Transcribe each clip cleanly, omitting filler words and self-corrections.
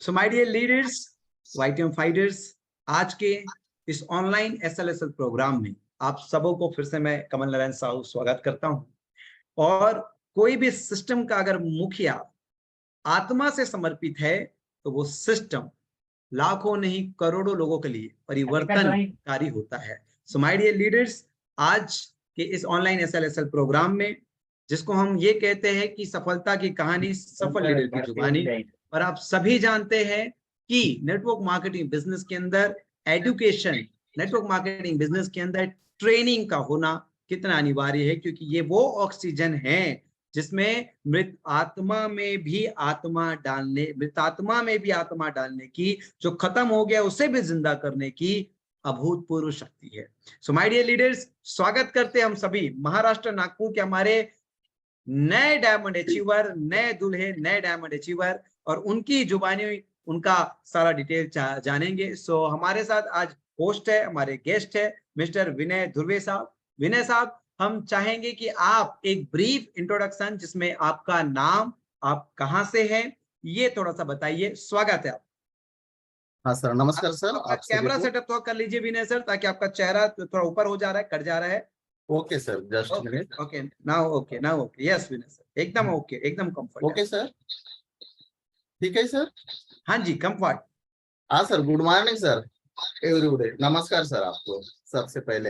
So my dear leaders, YTM fighters, आज के इस ऑनलाइन एसएलएसएल प्रोग्राम में आप सबों को फिर से मैं कमल नारायण साहू स्वागत करता हूं। और कोई भी सिस्टम का अगर मुखिया आत्मा से समर्पित है तो वो सिस्टम लाखों नहीं करोड़ों लोगों के लिए परिवर्तनकारी होता है। सो माय डियर लीडर्स, आज के इस ऑनलाइन एसएलएसएल प्रोग्राम में जिसको हम ये कहते हैं कि सफलता की कहानी सफल लीडर की जुबानी, और आप सभी जानते हैं कि नेटवर्क मार्केटिंग बिजनेस के अंदर एजुकेशन, नेटवर्क मार्केटिंग बिजनेस के अंदर ट्रेनिंग का होना कितना अनिवार्य है, क्योंकि ये वो ऑक्सीजन है जिसमें मृत आत्मा में भी आत्मा डालने की, जो खत्म हो गया उसे भी जिंदा करने की अभूतपूर्व शक्ति है। सो माय डियर लीडर्स, स्वागत करते हैं हम सभी महाराष्ट्र नागपुर के हमारे नए डायमंड अचीवर, नए दूल्हे, नए डायमंड अचीवर, और उनकी जुबानी उनका सारा डिटेल जानेंगे। सो हमारे साथ आज होस्ट है, हमारे गेस्ट है मिस्टर विनय धुर्वे साहब। विनय साहब, हम चाहेंगे कि आप एक ब्रीफ इंट्रोडक्शन जिसमें आपका नाम, आप कहां से हैं, ये थोड़ा सा बताइए। स्वागत है आप। हाँ सर, नमस्कार सर। आप कैमरा सेटअप थोड़ा कर लीजिए विनय सर, ताकि आपका चेहरा थोड़ा ऊपर हो जा रहा है, कट जा रहा है। Okay sir, just minute. Okay, now okay, yes Vinay sir, एकदम ओके, एकदम कंफर्ट। ओके सर, ठीक है सर। हाँ जी, कंफर्ट। हाँ sir, good morning sir, everybody. नमस्कार सर आपको सबसे पहले।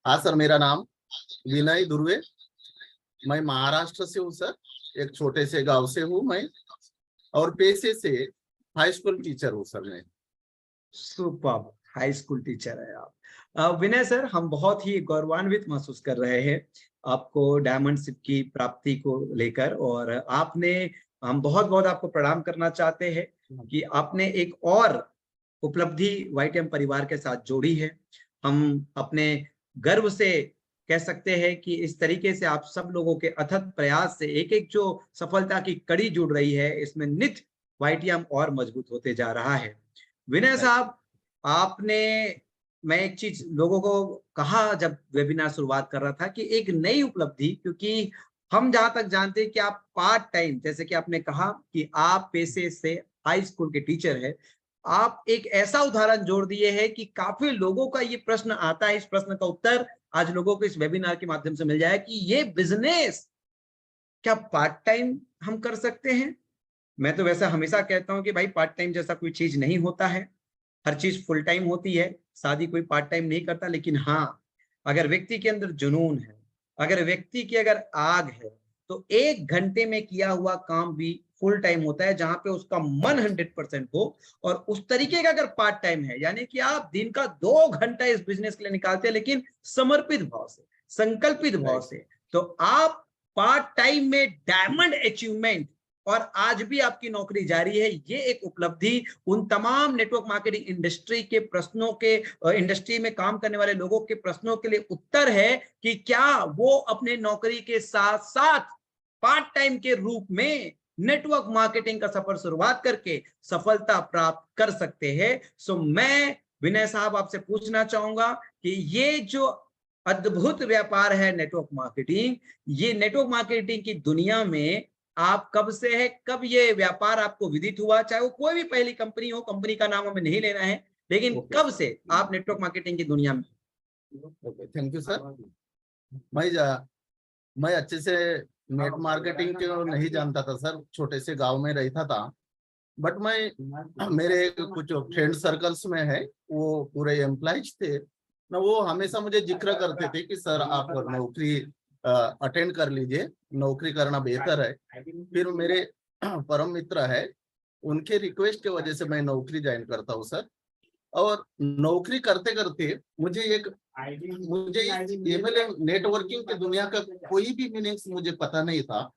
हाँ सर, मेरा नाम विनय धुर्वे, मैं महाराष्ट्र से हूँ सर, एक छोटे से गांव से हूँ मैं, और पेशे से हाई स्कूल टीचर हूँ सर मैं। सुपर, हाई स्कूल टीचर है आप। विनय सर, हम बहुत ही गौरवान्वित महसूस कर रहे हैं आपको डायमंडशिप की प्राप्ति को लेकर, और हम बहुत बहुत आपको प्रणाम करना चाहते हैं कि आपने एक और उपलब्धि वाईटीएम परिवार के साथ जोड़ी है। हम अपने गर्व से कह सकते हैं कि इस तरीके से आप सब लोगों के अथक प्रयास से एक एक जो सफलता की कड़ी जुड़ रही है, इसमें नित्य वाईटीएम और मजबूत होते जा रहा है। विनय साहब, मैं एक चीज लोगों को कहा जब वेबिनार शुरुआत कर रहा था कि एक नई उपलब्धि, क्योंकि हम जहां तक जानते हैं कि आप पार्ट टाइम, जैसे कि आपने कहा कि आप पेशे से हाई स्कूल के टीचर है, आप एक ऐसा उदाहरण जोड़ दिए हैं कि काफी लोगों का ये प्रश्न आता है। इस प्रश्न का उत्तर आज लोगों को इस वेबिनार के माध्यम से मिल जाए कि ये बिजनेस क्या पार्ट टाइम हम कर सकते हैं। मैं तो वैसा हमेशा कहता हूं कि भाई पार्ट टाइम जैसा कोई चीज नहीं होता है, हर चीज फुल टाइम होती है। शादी कोई पार्ट टाइम नहीं करता, लेकिन हाँ, अगर व्यक्ति के अंदर जुनून है, अगर व्यक्ति की अगर आग है, तो 1 घंटे में किया हुआ काम भी फुल टाइम होता है, जहां पे उसका मन 100% हो। और उस तरीके का अगर पार्ट टाइम है, यानी कि आप दिन का 2 घंटा इस बिजनेस के लिए निकालते हैं, लेकिन समर्पित भाव से, संकल्पित भाव से, तो आप पार्ट टाइम में डायमंड अचीवमेंट, और आज भी आपकी नौकरी जारी है। ये एक उपलब्धि उन तमाम नेटवर्क मार्केटिंग इंडस्ट्री के प्रश्नों के, इंडस्ट्री में काम करने वाले लोगों के प्रश्नों के लिए उत्तर है कि क्या वो अपने नौकरी के साथ साथ पार्ट टाइम के रूप में नेटवर्क मार्केटिंग का सफर शुरुआत करके सफलता प्राप्त कर सकते हैं। सो मैं विनय साहब आपसे पूछना चाहूंगा कि ये जो अद्भुत व्यापार है नेटवर्क मार्केटिंग, ये नेटवर्क मार्केटिंग की दुनिया में आप कब से है, कब ये व्यापार आपको विदित हुआ, चाहे वो कोई भी पहली कंपनी हो, कंपनी का नाम हमें नहीं लेना है, लेकिन कब से आप नेटवर्क मार्केटिंग की दुनिया में। Thank you sir. मैं अच्छे से नेट मार्केटिंग को नहीं जानता था सर, छोटे से गांव में रहता था। बट मेरे कुछ फ्रेंड सर्कल्स में है, वो पूरे एम्प्लॉइज थे ना, वो हमेशा मुझे जिक्र करते थे कि सर आप नौकरी अटेंड कर लीजिए, नौकरी करना बेहतर है। फिर मेरे परम मित्र है, उनके रिक्वेस्ट की वजह से मैं नौकरी ज्वाइन करता हूँ सर। और नौकरी करते करते मुझे नेटवर्किंग की दुनिया का कोई भी मीनिंग्स मुझे पता नहीं था।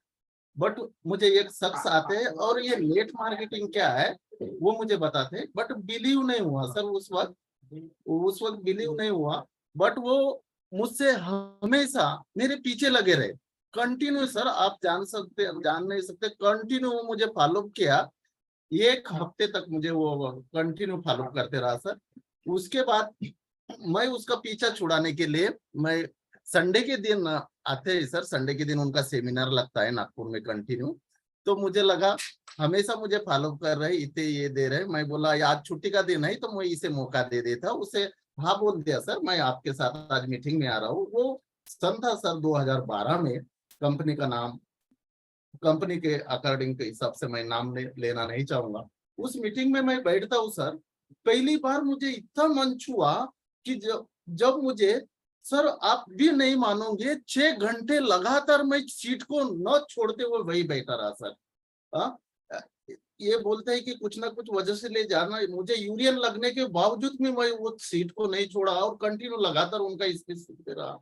बट मुझे एक शख्स आते हैं और ये नेट मार्केटिंग क्या है वो मुझे बताते, बट बिलीव नहीं हुआ सर उस वक्त बिलीव नहीं हुआ। बट वो मुझसे हमेशा मेरे पीछे लगे रहे, कंटिन्यू सर। आप जान नहीं सकते, कंटिन्यू मुझे फॉलो किया। 1 हफ्ते तक मुझे वो कंटिन्यू फॉलो करते रहा सर। उसके बाद मैं उसका पीछा छुड़ाने के लिए, मैं संडे के दिन आते हैं सर, संडे के दिन उनका सेमिनार लगता है नागपुर में कंटिन्यू। तो मुझे लगा हमेशा मुझे फॉलो कर रहे, इतने ये दे रहे। मैं बोला आज छुट्टी का दिन है तो मैं इसे मौका दे देता, उसे हाँ बोल दिया सर मैं आपके साथ आज मीटिंग में आ रहा हूँ। वो सन था सर 2012 में। कंपनी का नाम, कंपनी के अकॉर्डिंग के हिसाब से मैं नाम लेना नहीं चाहूंगा। उस मीटिंग में मैं बैठता हूँ सर, पहली बार मुझे इतना मन छुआ कि जब मुझे, सर आप भी नहीं मानोगे, 6 घंटे लगातार मैं सीट को न छोड़ते हुए वही बैठा रहा सर। हाँ, ये बोलते हैं कि कुछ ना कुछ वजह से ले जाना, मुझे यूरियन लगने के बावजूद भी मैं वो सीट को नहीं छोड़ा और कंटिन्यू लगातार उनका स्पीच सुनते रहा।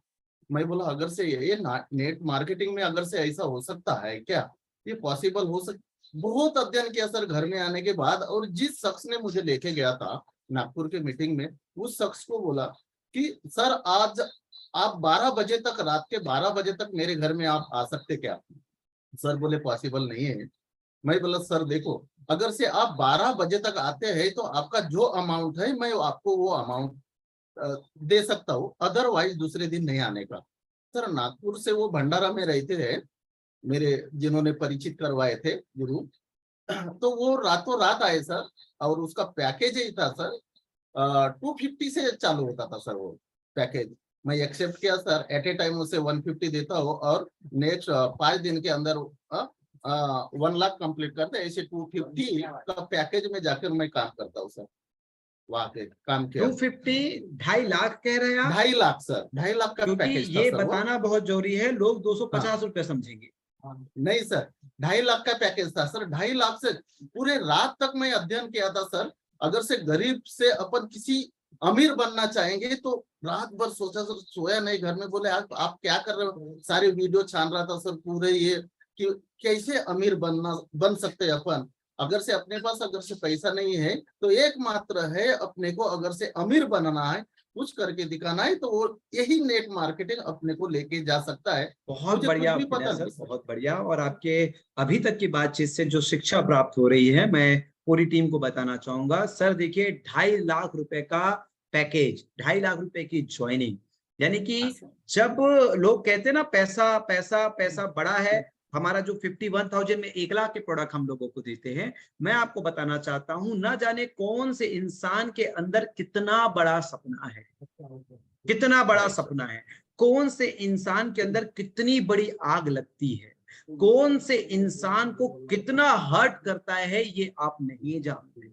मैं बोला अगर से ये नेट मार्केटिंग में अगर से ऐसा हो सकता है क्या, ये पॉसिबल हो सकता। बहुत अध्ययन किया सर घर में आने के बाद, और जिस शख्स ने मुझे लेके गया था नागपुर के मीटिंग में, उस शख्स को बोला कि सर आज आप 12 बजे तक, रात के 12 बजे तक मेरे घर में आप आ सकते क्या? सर बोले पॉसिबल नहीं है। मैं बोला सर देखो, अगर से आप 12 बजे तक आते हैं तो आपका जो अमाउंट है मैं आपको वो अमाउंट दे सकता हूँ, अदरवाइज दूसरे दिन नहीं आने का। सर नागपुर से वो भंडारा में रहते थे मेरे, जिन्होंने परिचित करवाए थे गुरु, तो वो रातों रात आए सर। और उसका पैकेज ही था सर 250 से चालू होता था सर वो पैकेज। मैं एक्सेप्ट किया सर, एट ए टाइम उसे 150 देता हूँ और नेक्स्ट 5 दिन के अंदर 1 लाख कंप्लीट करते, ऐसे 250 का पैकेज में जाकर मैं काम करता हूँ सर। वहां पे काम किया। 250 2.5 लाख कह रहे हैं आप? 2.5 लाख सर, 2.5 लाख का क्योंकि पैकेज था ये सर वो। बताना बहुत जरूरी है, लोग हाँ 250 रुपए समझेंगे। नहीं सर, 2.5 लाख का पैकेज था सर। 2.5 लाख से पूरे रात तक मैं अध्ययन किया था सर। अगर से गरीब से अपन किसी अमीर बनना चाहेंगे तो रात भर सोचा सर, सोया नहीं घर में। बोले आप क्या कर रहे हो, सारे वीडियो छान रहा था सर पूरे ये कि कैसे अमीर बन सकते हैं अपन। अगर से अपने पास अगर से पैसा नहीं है तो एकमात्र है अपने को अगर से अमीर बनना है, कुछ करके दिखाना है, तो वो यही नेट मार्केटिंग अपने को लेके जा सकता है। बहुत मुझे कुछ बढ़िया भी विनय पता सर, नहीं सर। बहुत बढ़िया। और आपके अभी तक की बातचीत से जो शिक्षा प्राप्त हो रही है, मैं पूरी टीम को बताना चाहूंगा। सर देखिए, 2.5 लाख रुपए का पैकेज, 2.5 लाख रुपए की ज्वाइनिंग, यानी कि हाँ सर। जब लोग कहते हैं ना पैसा पैसा पैसा बड़ा है, हमारा जो 51,000 में 1 लाख के प्रोडक्ट हम लोगों को देते हैं, मैं आपको बताना चाहता हूं, ना जाने कौन से इंसान के अंदर कितना बड़ा सपना है, कितना बड़ा राइट सर। सपना है, कौन से इंसान के अंदर कितनी बड़ी आग लगती है, कौन से इंसान को कितना हर्ट करता है, ये आप नहीं जानते,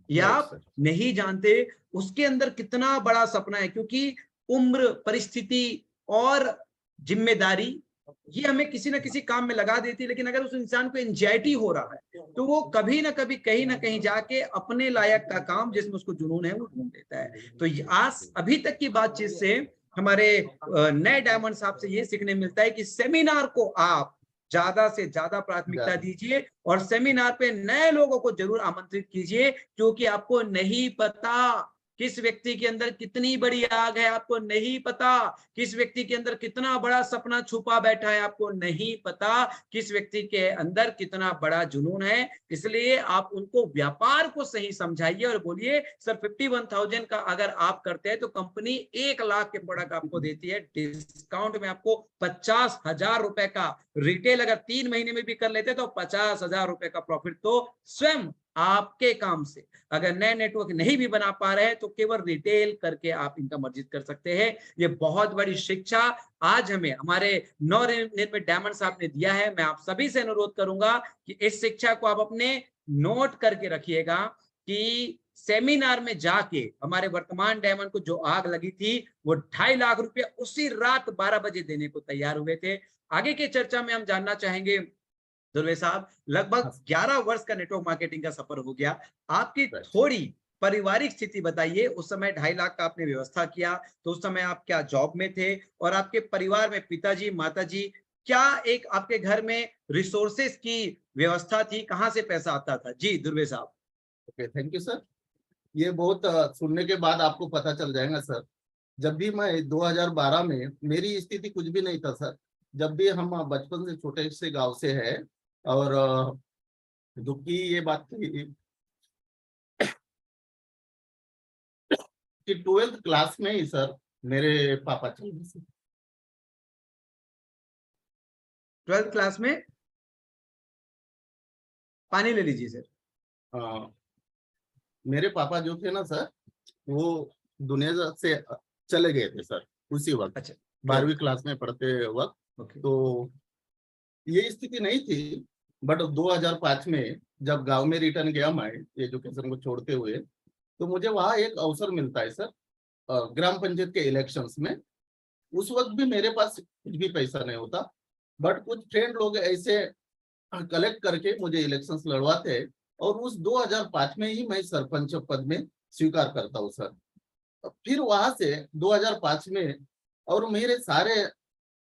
ये राइट आप सर। नहीं जानते। उसके अंदर कितना बड़ा सपना है, क्योंकि उम्र, परिस्थिति और जिम्मेदारी ये हमें किसी ना किसी काम में लगा देती है, लेकिन अगर उस इंसान को एंजाइटी हो रहा है तो वो कभी ना कभी कहीं ना कहीं जाके अपने लायक का काम जिसमें उसको जुनून है वो ढूंढ लेता है। तो आज अभी तक की बातचीत से हमारे नए डायमंड साहब से ये सीखने मिलता है कि सेमिनार को आप ज्यादा से ज्यादा प्राथमिकता दीजिए और सेमिनार पे नए लोगों को जरूर आमंत्रित कीजिए, क्योंकि आपको नहीं पता किस व्यक्ति के अंदर कितनी बड़ी आग है, आपको नहीं पता किस व्यक्ति के अंदर कितना बड़ा सपना छुपा बैठा है, आपको नहीं पता किस व्यक्ति के अंदर कितना बड़ा जुनून है। इसलिए आप उनको व्यापार को सही समझाइए और बोलिए सर 51,000 का अगर आप करते हैं तो कंपनी 1 लाख के प्रोडक्ट आपको देती है, डिस्काउंट में आपको 50,000 रुपए का, रिटेल अगर 3 महीने में भी कर लेते तो 50,000 रुपए का प्रॉफिट तो स्वयं आपके काम से। अगर नए नेटवर्क नहीं भी बना पा रहे हैं तो केवल रिटेल करके आप इनकम अर्जित कर सकते हैं। ये बहुत बड़ी शिक्षा आज हमें हमारे नवनिर्मित डायमंड साहब ने दिया है। मैं आप सभी से अनुरोध करूंगा कि इस शिक्षा को आप अपने नोट करके रखिएगा कि सेमिनार में जाके हमारे वर्तमान डायमंड को जो आग लगी थी वो 2.5 लाख रुपए उसी रात 12 बजे देने को तैयार हुए थे। आगे की चर्चा में हम जानना चाहेंगे दुर्वे साहब, लगभग 11 वर्ष का नेटवर्क मार्केटिंग का सफर हो गया, आपकी थोड़ी पारिवारिक स्थिति बताइए। उस समय 2.5 लाख का आपने व्यवस्था किया तो उस समय आप क्या जॉब में थे, और आपके परिवार में पिताजी माताजी, क्या एक आपके घर में रिसोर्सेस की व्यवस्था थी, कहां से पैसा आता था? जी दुर्वे साहब। Okay, thank you sir. ये बहुत सुनने के बाद आपको पता चल जाएगा सर। जब भी मैं 2012 में, मेरी स्थिति कुछ भी नहीं था सर। जब भी हम बचपन से छोटे से गांव से है, और दुख की ये बात थी कि 12th क्लास में ही सर मेरे पापा चल गए। 12th क्लास में? पानी ले लीजिए सर। मेरे पापा जो थे ना सर, वो दुनिया से चले गए थे सर उसी वक्त। अच्छा, 12वीं क्लास में पढ़ते वक्त। ओके। तो ये स्थिति नहीं थी, बट 2005 में जब गांव में रिटर्न गया मैं एजुकेशन को छोड़ते हुए, तो मुझे वहां एक अवसर मिलता है सर, ग्राम पंचायत के इलेक्शंस में। उस वक्त भी मेरे पास कुछ भी पैसा नहीं होता, बट कुछ फ्रेंड लोग ऐसे कलेक्ट करके मुझे इलेक्शंस लड़वाते हैं, और उस 2005 में ही मैं सरपंच पद में स्वीकार करता हूँ सर। फिर वहां से 2005 में, और मेरे सारे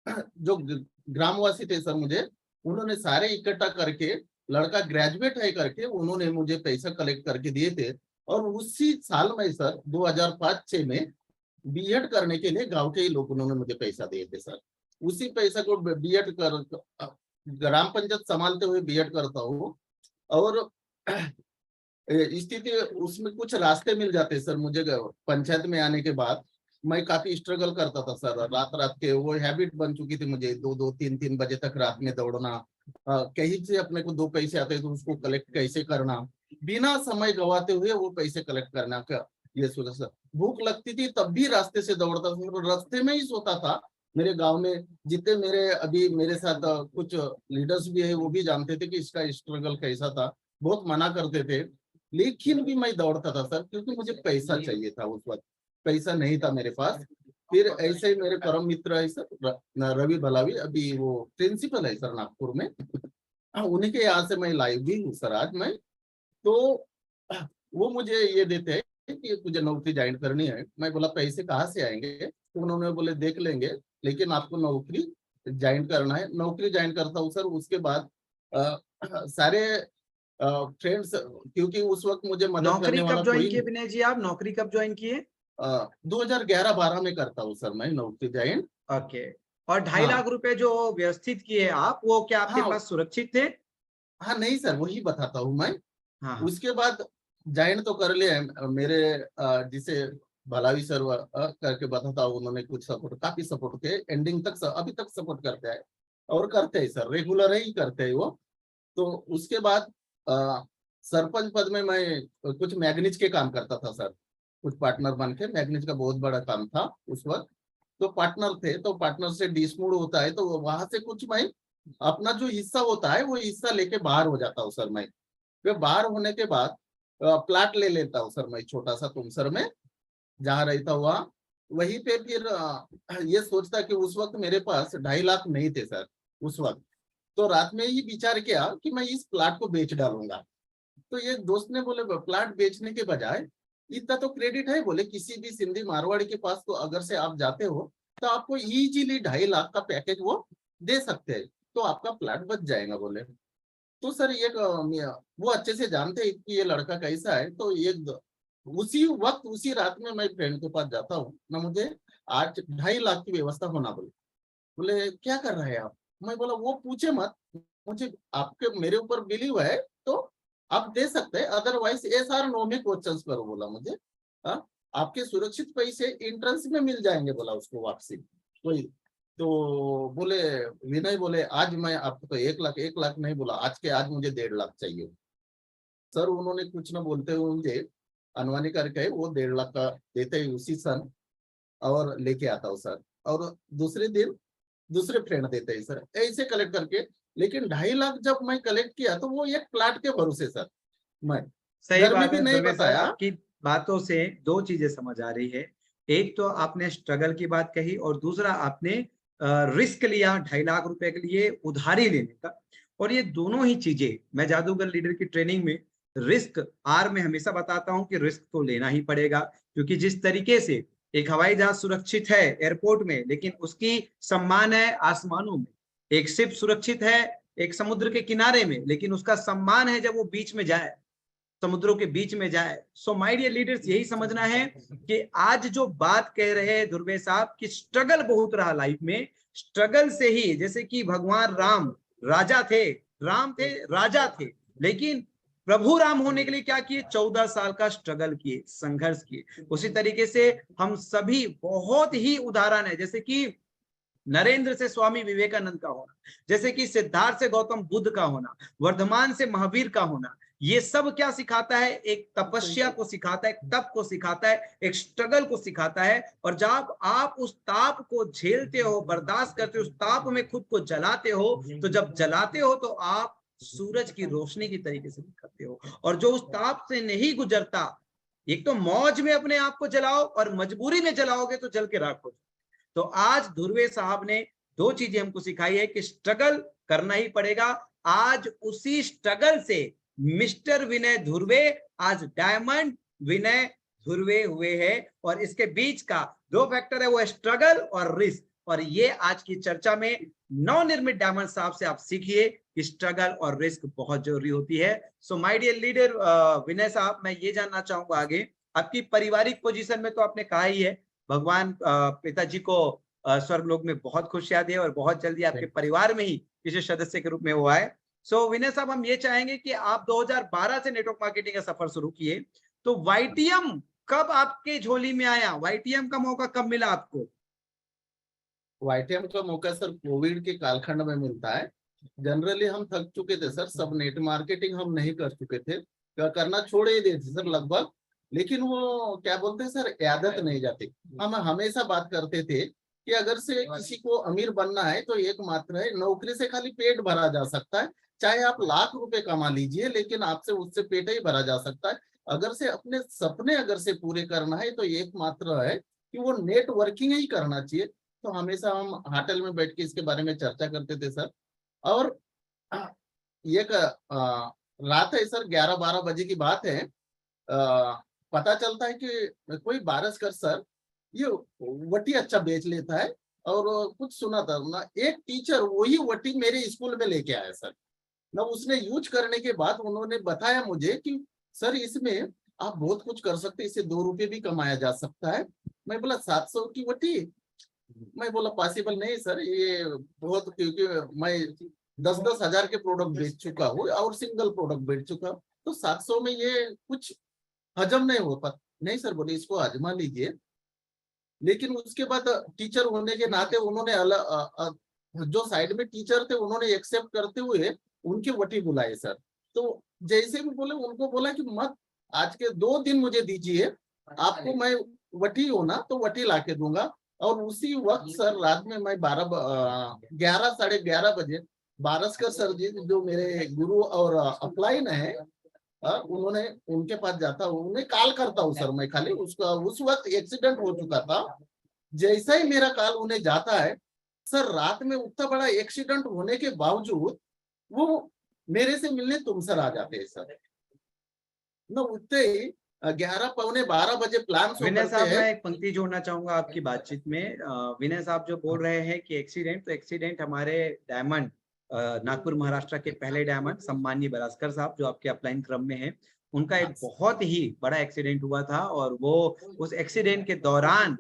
जो ग्रामवासी थे सर, मुझे उन्होंने सारे इकट्ठा करके, लड़का ग्रेजुएट है करके उन्होंने मुझे पैसा कलेक्ट करके दिए थे। और उसी साल में सर 2005-6 में बीएड करने के लिए गांव के ही लोग उन्होंने मुझे पैसा दिए थे सर। उसी पैसा को बीएड कर, ग्राम पंचायत संभालते हुए बीएड करता हूँ। और स्थिति उसमें कुछ रास्ते मिल जाते सर मुझे पंचायत में आने के बाद। मैं काफी स्ट्रगल करता था सर, रात रात के वो हैबिट बन चुकी थी मुझे, 2-3 बजे तक रात में दौड़ना, कहीं से अपने को 2 पैसे आते तो उसको कलेक्ट कैसे करना, बिना समय गवाते हुए वो पैसे कलेक्ट करना का ये सोचा सर। भूख लगती थी तब भी रास्ते से दौड़ता था, रास्ते में ही सोता था। मेरे गांव में जितने मेरे अभी मेरे साथ कुछ लीडर्स भी है, वो भी जानते थे कि इसका स्ट्रगल कैसा था, बहुत मना करते थे, लेकिन भी मैं दौड़ता था सर, क्योंकि मुझे पैसा चाहिए था। उस वक्त पैसा नहीं था मेरे पास। फिर ऐसे ही मेरे परम मित्र है सर रवि भलावी, अभी वो प्रिंसिपल है सर नागपुर में, उन्हीं के यहाँ से मैं लाइव भी हूँ सर आज मैं। तो वो मुझे ये देते हैं कि तुझे नौकरी ज्वाइन करनी है। मैं बोला पैसे कहाँ से आएंगे, तो उन्होंने बोले देख लेंगे, लेकिन आपको नौकरी ज्वाइन करना है। नौकरी ज्वाइन करता हूँ सर। उसके बाद सारे फ्रेंड्स, क्योंकि उस वक्त मुझे मदद करने नौकरी वाला कब ज्वाइन कोई किए विनय जी? आप नौकरी कब ज्वाइन किए? 2011-12 में करता हूँ सर मैं नौकरी ज्वाइन। ओके। और 2.5 हाँ लाख रुपए जो व्यवस्थित किए आप, वो क्या आपके हाँ पास सुरक्षित थे? हाँ, नहीं सर, वही बताता हूँ मैं। हाँ हाँ। उसके बाद ज्वाइन तो कर लिया है। मेरे जिसे भलावी सर करके बताता हूँ, उन्होंने कुछ सपोर्ट, काफी सपोर्ट किए एंडिंग तक, अभी तक सपोर्ट करते हैं और करते हैं सर, रेगुलर ही करते हैं वो। तो उसके बाद सरपंच पद में मैं कुछ मैग्नीज के काम करता था सर, कुछ पार्टनर बन के। मैग्नीज का बहुत बड़ा काम था उस वक्त, तो पार्टनर थे, तो पार्टनर से डिस्प्यूट होता है, तो वहां से कुछ मैं अपना जो हिस्सा होता है वो हिस्सा लेके बाहर हो जाता हूँ सर मैं। फिर बाहर होने के बाद प्लाट ले लेता हूँ सर मैं, छोटा सा तुमसर में जहाँ रहता हुआ। वहीं पे फिर ये सोचता कि उस वक्त मेरे पास 2.5 लाख नहीं थे सर उस वक्त। तो रात में ही विचार किया कि मैं इस प्लाट को बेच डालूंगा। तो एक दोस्त ने बोले प्लाट बेचने के बजाय, इतना तो क्रेडिट है, बोले किसी भी सिंधी मारवाड़ी के पास तो अगर से आप जाते हो तो आपको इजीली 2.5 लाख का पैकेज वो दे सकते हैं, तो आपका प्लाट बच जाएगा बोले। तो सर ये वो अच्छे से जानते हैं कि ये लड़का कैसा है। तो ये उसी वक्त उसी रात में मैं फ्रेंड के पास जाता हूँ ना, मुझे आज 2.5 लाख की व्यवस्था होना बोले। बोले क्या कर रहे हैं आप? मैं बोला वो पूछे मत, मुझे आपके मेरे ऊपर बिलीव है तो आप दे सकते हैं, अदरवाइज SR 9 में क्वेश्चंस करो बोला मुझे। आपके सुरक्षित पैसे इंट्रेंस में मिल जाएंगे बोला उसको वापसी कोई। तो बोले विनय, बोले आज मैं आपको तो 1 लाख नहीं बोला, आज के आज मुझे 1.5 लाख चाहिए। सर उन्होंने कुछ ना बोलते हुए मुझे अनवानी करके वो 1.5 लाख का देते ही उसी सन, और लेके आता हूँ सर। और दूसरे दिन दूसरे फ्रेंड देते हैं सर, ऐसे कलेक्ट करके। लेकिन 2.5 लाख जब मैं कलेक्ट किया तो वो एक प्लाट के भरोसे सर, मैं सही घर में बात भी है नहीं दुर्गे सर, बताया। आपकी बातों से 2 चीजें समझ आ रही है। एक तो आपने स्ट्रगल की बात कही, और दूसरा आपने रिस्क लिया 2.5 लाख रुपए के लिए उधारी लेने का। और ये दोनों ही चीजें मैं जादूगर लीडर की ट्रेनिंग में रिस्क आर में हमेशा बताता हूं कि रिस्क तो लेना ही पड़ेगा, क्योंकि जिस तरीके से एक हवाई जहाज सुरक्षित है एयरपोर्ट में, लेकिन उसकी सम्मान है आसमानों में। एक शिप सुरक्षित है एक समुद्र के किनारे में, लेकिन उसका सम्मान है जब वो बीच में जाए, समुद्रों के बीच में जाए। सो माय डियर लीडर्स, यही समझना है कि आज जो बात कह रहे हैं ध्रुवे साहब कि स्ट्रगल बहुत रहा लाइफ में, स्ट्रगल से ही, जैसे कि भगवान राम राजा थे, राम थे राजा थे, लेकिन प्रभु राम होने के लिए क्या किए? 14 साल का स्ट्रगल किए, संघर्ष किए। उसी तरीके से हम सभी बहुत ही उदाहरण है, जैसे कि नरेंद्र से स्वामी विवेकानंद का होना, जैसे कि सिद्धार्थ से गौतम बुद्ध का होना, वर्धमान से महावीर का होना, ये सब क्या सिखाता है? एक तपस्या को सिखाता है, एक तप को सिखाता है, एक स्ट्रगल को सिखाता है। और जब आप उस ताप को झेलते हो, बर्दाश्त करते हो, उस ताप में खुद को जलाते हो, तो जब जलाते हो तो आप सूरज की रोशनी की तरीके से दिखते हो। और जो उस ताप से नहीं गुजरता, एक तो मौज में अपने आप को जलाओ और मजबूरी में जलाओगे तो जल के राख हो। तो आज ध्रुवे साहब ने दो चीजें हमको सिखाई है कि स्ट्रगल करना ही पड़ेगा। आज उसी स्ट्रगल से मिस्टर विनय ध्रुवे आज डायमंड विनय ध्रुवे हुए हैं। और इसके बीच का दो फैक्टर है, वो है स्ट्रगल और रिस्क। और ये आज की चर्चा में नवनिर्मित डायमंड साहब से आप सीखिए कि स्ट्रगल और रिस्क बहुत जरूरी होती है। सो माय डियर लीडर विनय साहब, मैं ये जानना चाहूंगा आगे, आपकी पारिवारिक पोजीशन में तो आपने कहा ही है, भगवान पिताजी को स्वर्ग लोक में बहुत खुशियां दे और बहुत जल्दी आपके परिवार में ही किसी सदस्य के रूप में वो आए। सो विनय साहब, हम ये चाहेंगे कि आप 2012 से नेटवर्क मार्केटिंग का सफर शुरू किए, तो वाईटीएम कब आपके झोली में आया? वाईटीएम का मौका कब मिला आपको? वाईटीएम का मौका सर कोविड के कालखंड में मिलता है। जनरली हम थक चुके थे सर, सब नेट मार्केटिंग हम नहीं कर चुके थे, करना छोड़ ही दिए थे सर लगभग। लेकिन वो क्या बोलते हैं सर, आदत नहीं जाती। हम हमेशा बात करते थे कि अगर से किसी को अमीर बनना है तो एकमात्र है, नौकरी से खाली पेट भरा जा सकता है, चाहे आप लाख रुपए कमा लीजिए, लेकिन आपसे उससे पेट ही भरा जा सकता है। अगर से अपने सपने अगर से पूरे करना है तो एकमात्र है कि वो नेटवर्किंग ही करना चाहिए। तो हमेशा हम होटल में बैठ के इसके बारे में चर्चा करते थे सर। और एक रात है सर, 11-12 बजे की बात है, पता चलता है कि कोई बारसकर सर ये वटी अच्छा बेच लेता है। और कुछ सुना था ना, एक टीचर वही वटी मेरे स्कूल में लेके आया सर ना। उसने यूज करने के बाद उन्होंने बताया मुझे कि सर इसमें आप बहुत कुछ कर सकते हैं, इससे 2 रुपये भी कमाया जा सकता है। मैं बोला 700 की वटी? मैं बोला पॉसिबल नहीं सर, ये बहुत, क्योंकि मैं 10-10 हजार के प्रोडक्ट बेच चुका हूँ और सिंगल प्रोडक्ट बेच चुका हूँ, तो 700 में ये कुछ हजम नहीं हो पाता। नहीं सर बोले, इसको आजमा लीजिए। लेकिन उसके बाद टीचर होने के नाते उन्होंने जो साइड में टीचर थे उन्होंने एक्सेप्ट करते हुए उनकी वटी बुलाए सर। तो जैसे भी बोले, उनको बोला कि मत, आज के 2 दिन मुझे दीजिए, आपको मैं वटी हो ना तो वटी ला के दूंगा। और उसी वक्त सर रात में मैं 11 साढ़े 11 बजे बारसकर सर जी जो मेरे गुरु और अपलाइन है, उन्होंने, उनके पास जाता हूँ, उन्हें कॉल करता हूँ सर मैं खाली। उसका उस वक्त एक्सीडेंट हो चुका था। जैसा ही मेरा कॉल उन्हें जाता है सर, रात में उतना बड़ा एक्सीडेंट होने के बावजूद वो मेरे से मिलने तुम सर आ जाते हैं सर ना। उतने ही 11 पौने 12 बजे प्लान शो विनय करते साहब, हैं। मैं एक पंक्ति जोड़ना चाहूंगा आपकी बातचीत में। विनय साहब जो बोल रहे हैं कि एक्सीडेंट, तो एक्सीडेंट हमारे डायमंड नागपुर महाराष्ट्र के पहले डायमंड सम्माननीय बरास्कर साहब जो आपके अपलाइन क्रम में है, उनका एक बहुत ही बड़ा एक्सीडेंट हुआ था। और वो उस एक्सीडेंट के दौरान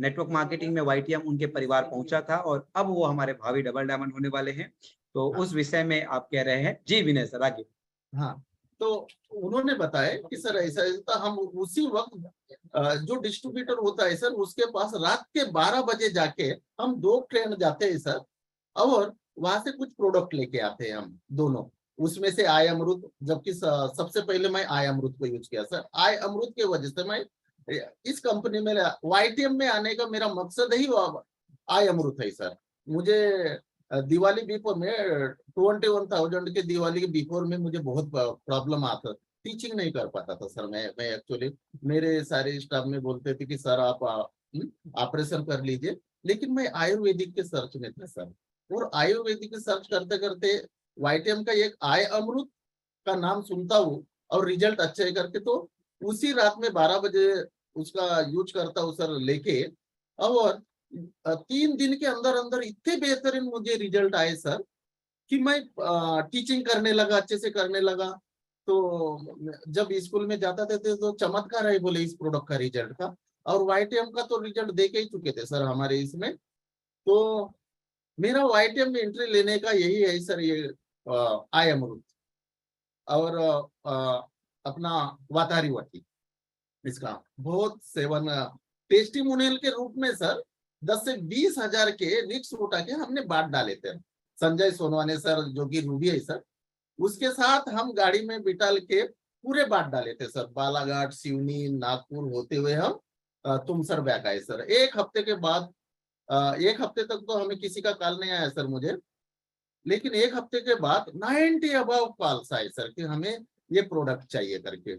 नेटवर्क मार्केटिंग में वाईटीएम उनके परिवार पहुंचा था, और अब वो हमारे भावी डबल डायमंड होने वाले हैं। तो उस विषय में आप कह रहे हैं जी विनय सर, आगे। हाँ, तो उन्होंने बताया कि सर ऐसा ऐसा। हम उसी वक्त जो डिस्ट्रीब्यूटर होता है सर उसके पास रात के 12 बजे जाके हम 2 ट्रेन जाते हैं सर, और वहां से कुछ प्रोडक्ट लेके आते हैं हम दोनों। उसमें से आय अमृत, जबकि सबसे पहले मैं आय अमृत को यूज किया सर। आय अमृत की वजह से मैं इस कंपनी में, वाईटीएम में आने का मेरा मकसद ही आय अमृत है सर। मुझे दिवाली बिफोर में 21,000 के दिवाली के बिफोर में मुझे बहुत प्रॉब्लम आता, टीचिंग नहीं कर पाता था सर। मैं एक्चुअली, मेरे सारे स्टाफ में बोलते थे कि सर आप ऑपरेशन कर लीजिए, लेकिन मैं आयुर्वेदिक के सर्च में था सर। और आयुर्वेदिक के सर्च करते करते वाईटीएम का एक आय अमृत का नाम सुनता हूँ और रिजल्ट अच्छे करके, तो उसी रात में 12 बजे उसका यूज करता हूँ सर लेके। और 3 दिन के अंदर अंदर इतने बेहतरीन मुझे रिजल्ट आए सर कि मैं टीचिंग करने लगा, अच्छे से करने लगा। तो जब स्कूल में जाता थे तो चमत्कार है बोले इस प्रोडक्ट का रिजल्ट का। और वाईटीएम का तो रिजल्ट दे के ही चुके थे सर हमारे इसमें। तो मेरा वाईटीएम में एंट्री लेने का यही है सर, ये आय अमृत और अपना वातारी वाटी, इसका बहुत सेवन टेस्टिमोनियल के रूप में सर 10 से 20 हजार के रिक्स उठा के हमने बांट डाले थे। संजय सोनवाने सर जो कि रूबी है सर, उसके साथ हम गाड़ी में बिठाल के पूरे बांट डाले थे सर। बालाघाट, सिवनी, नागपुर होते हुए हम तुमसर बैक आए सर। एक हफ्ते के बाद, एक हफ्ते तक तो हमें किसी का कॉल नहीं आया सर मुझे, लेकिन एक हफ्ते के बाद 90 अबव कॉल्स आए सर कि हमें ये प्रोडक्ट चाहिए करके।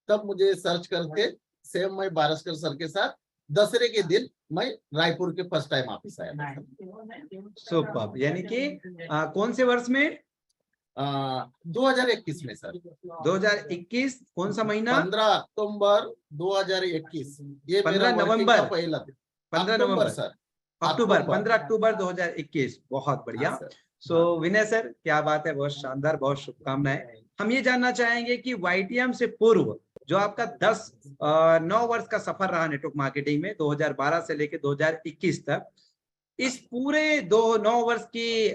तब मुझे सर्च करके सेम मैं बारसकर सर के साथ दसरे के दिन मैं रायपुर के फर्स्ट टाइम ऑफिस आया था। सुपर, यानी कि कौन से वर्ष में? 2021 में सर। 2021 कौन सा महीना? 15 अक्टूबर 2021। ये 15 मेरा वर्किंग नवंबर का पहला 15 अक्टूबर नवंबर सर। अक्टूबर अक्टूबर। 15 अक्टूबर 2021। बहुत बढ़िया। सर। सो विनय सर, क्या बात है, बहुत शानदार, बहुत शुभकामनाएं। हम ये जानना चाहेंगे कि YTM से पूर्व जो आपका 9 वर्ष का सफर रहा नेटवर्क मार्केटिंग में, 2012 से लेकर 2021 तक, इस पूरे 9 वर्ष के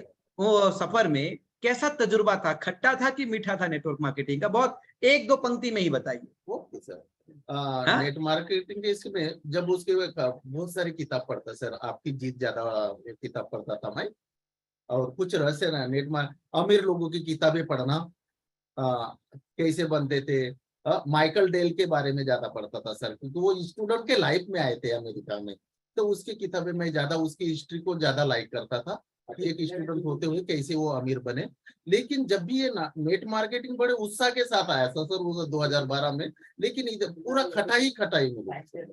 सफर में कैसा तजुर्बा था? खट्टा था कि मीठा था नेटवर्क मार्केटिंग का? बहुत एक दो पंक्ति में ही बताइए। Okay sir. हाँ? नेट मार्केटिंग के इसमें जब उसके बहुत सारी किताब पढ़ता सर, आपकी जीत ज्यादा किताब पढ़ता था मैं, और कुछ रहस्य ना नेट में अमीर लोगों की किताबें पढ़ना, कैसे बनते थे, माइकल डेल के बारे में ज्यादा पढ़ता था सर, क्योंकि वो स्टूडेंट के लाइफ में आए थे अमेरिका में, तो उसकी किताबें मैं ज्यादा, उसकी हिस्ट्री को ज्यादा लाइक करता था, एक स्टूडेंट होते हुए कैसे वो अमीर बने। लेकिन जब भी ये नेट मार्केटिंग बड़े उत्साह के साथ आया था सर वो 2012 में, लेकिन पूरा खटाई मुझे,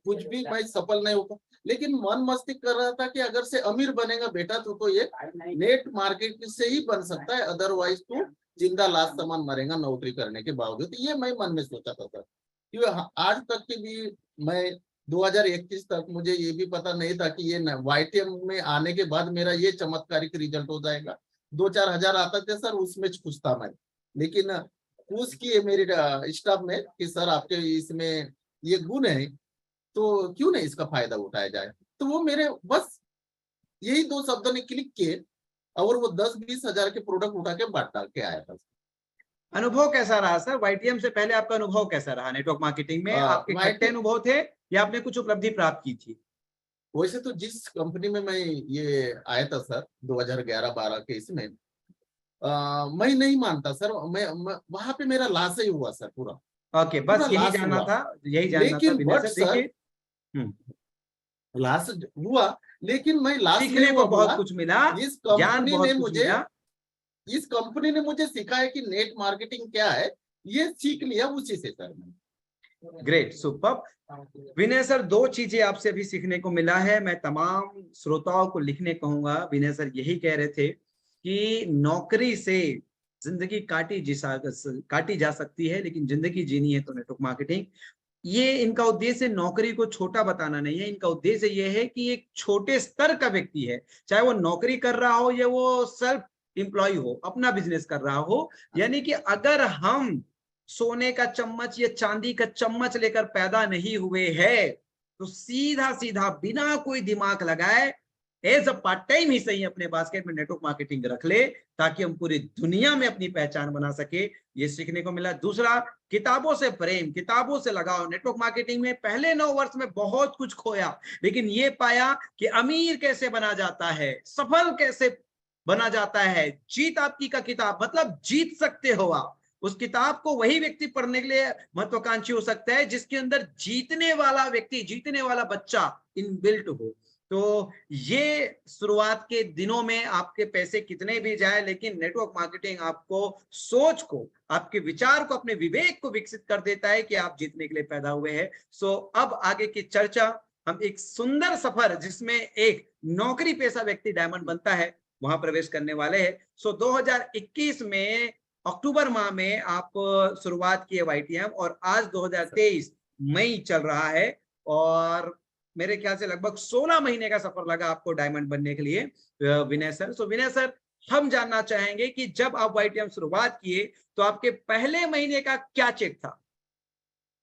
कुछ भी मैं सफल नहीं होगा, लेकिन मन मस्ती कर रहा था कि अगर से अमीर बनेगा बेटा तो ये नेट मार्केटिंग से ही बन सकता है, अदरवाइज तो जिंदा लाश समान मरेगा नौकरी करने के बावजूद। ये मैं मन में सोचा था सर, क्योंकि आज तक के भी मैं 2021 तक मुझे ये भी पता नहीं था कि ये YTM में आने के बाद मेरा ये चमत्कारिक रिजल्ट हो जाएगा। 2-4 हजार आता थे सर, उसमें खुश था मैं, लेकिन पूछ किए मेरे स्टाफ में कि सर आपके इसमें ये गुण है तो क्यों नहीं इसका फायदा उठाया जाए, तो वो मेरे बस यही 2 शब्दों ने क्लिक किए और वो 10-20 हजार के प्रोडक्ट उठा के बांट डाल के आया था। अनुभव कैसा रहा सर? YTM से पहले आपका अनुभव कैसा रहा नेटवर्क मार्केटिंग में? आपके खट्टे अनुभव थे या आपने कुछ उपलब्धि प्राप्त की थी? वैसे तो जिस कंपनी में मैं ये आया था सर 2011-12 के इसमें, मैं नहीं मानता सर, मैं वहां पे मेरा लॉस ही हुआ सर पूरा। ओके, बस यही जानना था, यही जानना था विनय सर। देखिए, लॉस हुआ, लेकिन मैं लॉस सीखने नहीं को हुआ, बहुत कुछ मिला, इस ज्ञान कंपनी बहुत ने कुछ मुझे मिला। इस कंपनी ने मुझे सिखाया कि नेट मार्केटिंग क्या है, ये सीख लिया उसी से sir. Great, super. Vinay sir, 2 चीजें आपसे अभी सीखने को मिला है, मैं तमाम श्रोताओं को लिखने कहूंगा। विनय सर यही कह रहे थे कि नौकरी से जिंदगी काटी जा सकती है, लेकिन जिंदगी जीनी है तो नेटवर्क मार्केटिंग। ये इनका उद्देश्य नौकरी को छोटा बताना नहीं है, इनका उद्देश्य ये है कि एक छोटे स्तर का व्यक्ति है, चाहे वो नौकरी कर रहा हो या वो सेल्फ एम्प्लॉय हो, अपना बिजनेस कर रहा हो, यानी कि अगर हम सोने का चम्मच या चांदी का चम्मच लेकर पैदा नहीं हुए हैं, तो सीधा सीधा बिना कोई दिमाग लगाए एज अ पार्ट टाइम ही सही अपने बास्केट में नेटवर्क मार्केटिंग रख ले, ताकि हम पूरी दुनिया में अपनी पहचान बना सके। ये सीखने को मिला। दूसरा, किताबों से प्रेम, किताबों से लगाओ। नेटवर्क मार्केटिंग में पहले 9 वर्ष में बहुत कुछ खोया, लेकिन ये पाया कि अमीर कैसे बना जाता है, सफल कैसे बना जाता है। जीत आपकी का किताब, मतलब जीत सकते हो आप। उस किताब को वही व्यक्ति पढ़ने के लिए महत्वाकांक्षी हो सकता है जिसके अंदर जीतने वाला व्यक्ति, जीतने वाला बच्चा इनबिल्ट हो। तो ये शुरुआत के दिनों में आपके पैसे कितने भी जाए, लेकिन नेटवर्क मार्केटिंग आपको सोच को, आपके विचार को, अपने विवेक को विकसित कर देता है कि आप जीतने के लिए पैदा हुए हैं। सो अब आगे की चर्चा हम एक सुंदर सफर जिसमें एक नौकरी पेशा व्यक्ति डायमंड बनता है वहां प्रवेश करने वाले हैं। सो 2021 में अक्टूबर माह में आप शुरुआत की है YTM, और आज 2023 मई चल रहा है, और मेरे ख्याल से लगभग 16 महीने का सफर लगा आपको डायमंड बनने के लिए विनय सर। सो विनय सर, हम जानना चाहेंगे कि जब आप YTM शुरुआत किए तो आपके पहले महीने का क्या चेक था?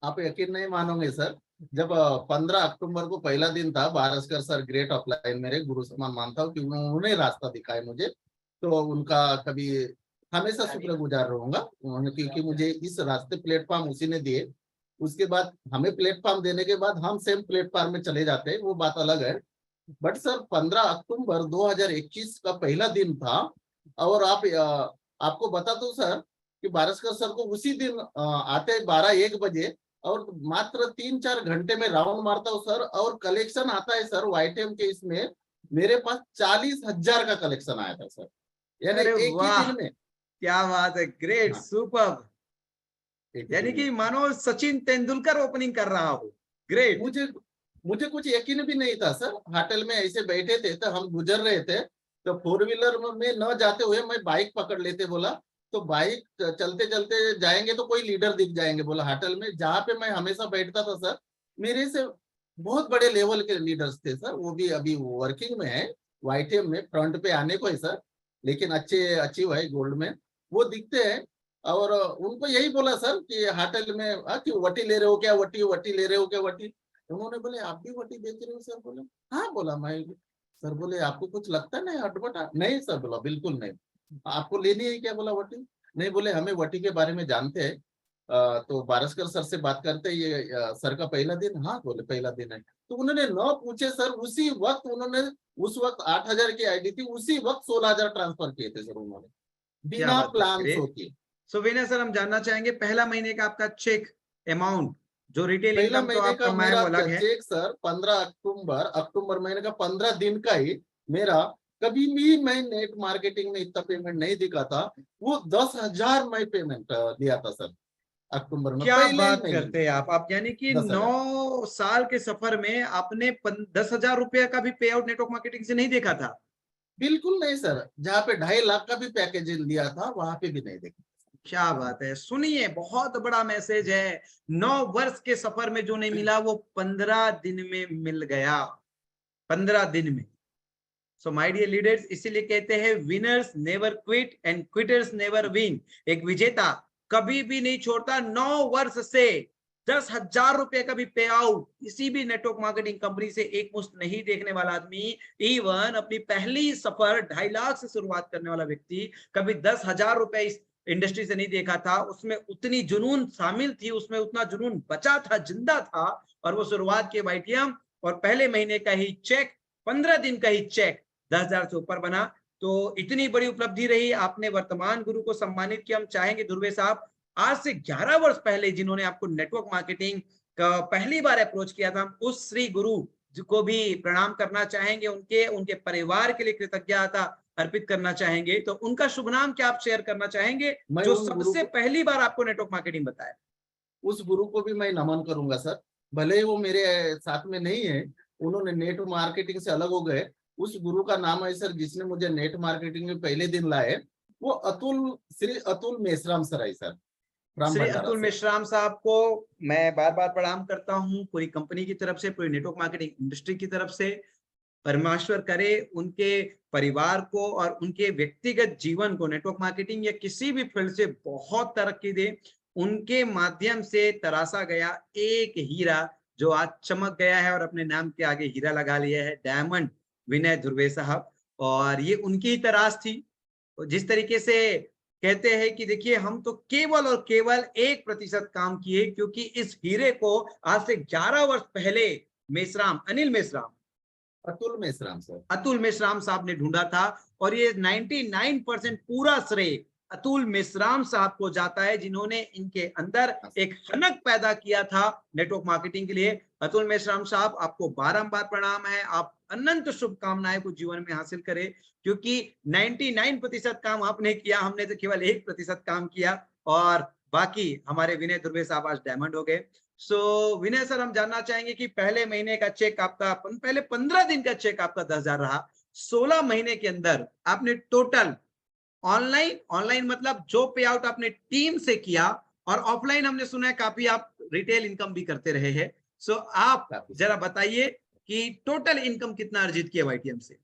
आप यकीन नहीं मानोगे सर, जब 15 अक्टूबर को पहला दिन था, बारसकर सर ग्रेट ऑफलाइन मेरे गुरु समान मानता हूँ, क्योंकि उन्होंने रास्ता दिखाया मुझे, तो उनका कभी हमेशा शुक्रगुजार रहूंगा, क्योंकि मुझे इस रास्ते प्लेटफॉर्म उसी ने दिए। उसके बाद हमें प्लेटफॉर्म देने के बाद हम सेम प्लेटफॉर्म में चले जाते हैं, वो बात अलग है। बट सर 15 अक्टूबर 2021 का पहला दिन था, और आपको बता दो सर कि बारसकर सर को उसी दिन आते 12-1 बजे, और मात्र 3-4 घंटे में राउंड मारता हूँ सर, और कलेक्शन आता है सर वाईटीएम के इसमें, मेरे पास 40,000 का कलेक्शन आया था सर, यानी अरे एक ही वाह, दिन में। क्या बात है, ग्रेट, हाँ, सुपर। एक ही यानी दिन में। कि मानो सचिन तेंदुलकर ओपनिंग कर रहा हो। ग्रेट। मुझे मुझे कुछ यकीन भी नहीं था सर, होटल में ऐसे बैठे थे तो हम गुजर रहे थे, तो 4 व्हीलर में न जाते हुए मैं बाइक पकड़ लेते बोला, तो बाइक चलते चलते जाएंगे तो कोई लीडर दिख जाएंगे बोला होटल में, जहाँ पे मैं हमेशा बैठता था सर, मेरे से बहुत बड़े लेवल के लीडर्स थे सर, वो भी अभी वर्किंग में है, वाईटीएम में फ्रंट पे आने को है सर, लेकिन अच्छे अचीव है गोल्ड में, वो दिखते हैं। और उनको यही बोला सर कि होटल में कि वटी ले रहे हो क्या, वटी वटी ले रहे हो क्या, वटी। उन्होंने बोले आप भी वटी बेच रहे हो सर, बोले हाँ, बोला मैं। सर बोले आपको कुछ लगता नहीं अटपटा, नहीं सर, बोला बिल्कुल नहीं। आपको लेनी है क्या, बोला वटी, नहीं, बोले हमें वटी के बारे में जानते हैं। तो बारसकर सर से बात करते, ये सर का पहला दिन, हाँ बोले पहला दिन है, तो उन्होंने न पूछे सर, उसी वक्त उन्होंने, उस वक्त 8,000 की आईडी थी, उसी वक्त 16,000 ट्रांसफर किए थे सर उन्होंने, क्या बिना बात है, प्लान ग्रेट। सोचे। सो विनय सर, हम जानना चाहेंगे पहला महीने का आपका चेक अमाउंट, जो रिटेल पहला इनकम तो महीने आप का कमाए मेरा वो अलग है। चेक सर 15 अक्टूबर महीने का 15 दिन का ही मेरा, कभी भी मैं नेट मार्केटिंग में इतना पेमेंट नहीं दिखा था, वो 10,000 मैं पेमेंट दिया था सर, अक्टूबर में क्या पहले ही बात महीने में। करते हैं आप, यानी कि 10,000 9 साल के सफर में आपने 10,000 रुपया का भी पे आउट नेटवर्क मार्केटिंग से नहीं देखा था। बिल्कुल नहीं सर, जहाँ पे 2.5 लाख का भी पैकेज दिया था वहां पे भी नहीं देखा। क्या बात है, सुनिए, बहुत बड़ा मैसेज है। 9 वर्ष के सफर में जो नहीं मिला वो 15 दिन में मिल गया, 15 दिन में। सो माय डियर लीडर्स, इसीलिए कहते हैं winners never quit and quitters never win. एक विजेता कभी भी नहीं छोड़ता। 9 वर्ष से 10,000 रुपए का भी पे आउट किसी भी नेटवर्क मार्केटिंग कंपनी से एक मुश्त नहीं देखने वाला आदमी, इवन अपनी पहली सफर 2.5 लाख से शुरुआत करने वाला व्यक्ति कभी 10,000 रुपए इस इंडस्ट्री से नहीं देखा था। उसमें उतनी जुनून शामिल थी, उसमें उतना जुनून बचा था, जिंदा था, और वो शुरुआत के वाईटीएम और पहले महीने का ही चेक, 15 दिन का ही चेक 10,000 से ऊपर बना। तो इतनी बड़ी उपलब्धि रही। आपने वर्तमान गुरु को सम्मानित किया। हम चाहेंगे ध्रुवे साहब, आज से 11 वर्ष पहले जिन्होंने आपको नेटवर्क मार्केटिंग का पहली बार अप्रोच किया था, उस श्री गुरु को भी प्रणाम करना चाहेंगे, उनके उनके परिवार के लिए कृतज्ञता अर्पित करना चाहेंगे। तो उनका शुभ नाम क्या आप शेयर करना चाहेंगे, मैं जो उन गुरु सबसे को पहली बार आपको नेटवर्क मार्केटिंग बताया? उस गुरु को भी मैं नमन करूंगा सर, भले ही वो मेरे साथ में नहीं है, उन्होंने नेट मार्केटिंग से अलग हो गए। उस गुरु का नाम है सर, जिसने मुझे नेट मार्केटिंग में पहले दिन लाए, वो श्री अतुल मेश्राम सर है सर, फ्रॉम श्री भंडारा अतुल से। मेश्राम साहब को मैं बार बार प्रणाम करता हूं, पूरी कंपनी की तरफ से, पूरी नेटवर्क मार्केटिंग इंडस्ट्री की तरफ से। परमेश्वर करे उनके परिवार को और उनके व्यक्तिगत जीवन को नेटवर्क मार्केटिंग या किसी भी फील्ड से बहुत तरक्की दे। उनके माध्यम से तराशा गया एक हीरा जो आज चमक गया है और अपने नाम के आगे हीरा लगा लिया है, डायमंड, विनय धुर्वे साहब। और ये उनकी ही तराश थी। जिस तरीके से कहते हैं कि देखिए, हम तो केवल और केवल 1% काम किए, क्योंकि इस हीरे को आज से 11 वर्ष पहले मेश्राम, अनिल मेश्राम, अतुल मेश्राम सर। अतुल मेश्राम साहब ने ढूंढा था। और ये 99% पूरा श्रेय अतुल मेश्राम साहब को जाता है, जिन्होंने इनके अंदर एक हनक पैदा किया था नेटवर्क मार्केटिंग के लिए। अतुल मेश्राम साहब, आपको बारंबार प्रणाम है। आप अनंत शुभकामनाएं को जीवन में हासिल करें, क्योंकि 99% काम आपने किया, हमने तो केवल 1% काम किया। और बाकी हमारे विनय दुर्वे साहब आज डायमंड हो गए। सो विनय सर, हम जानना चाहेंगे कि पहले महीने का चेक आपका, पहले 15 दिन का चेक आपका 10,000 रहा। 16 महीने के अंदर आपने टोटल ऑनलाइन, मतलब जो पे आउट आपने टीम से किया, और ऑफलाइन हमने सुना है काफी आप रिटेल इनकम भी करते रहे हैं। सो आप जरा बताइए कि टोटल इनकम कितना अर्जित किया वाईटीएम से?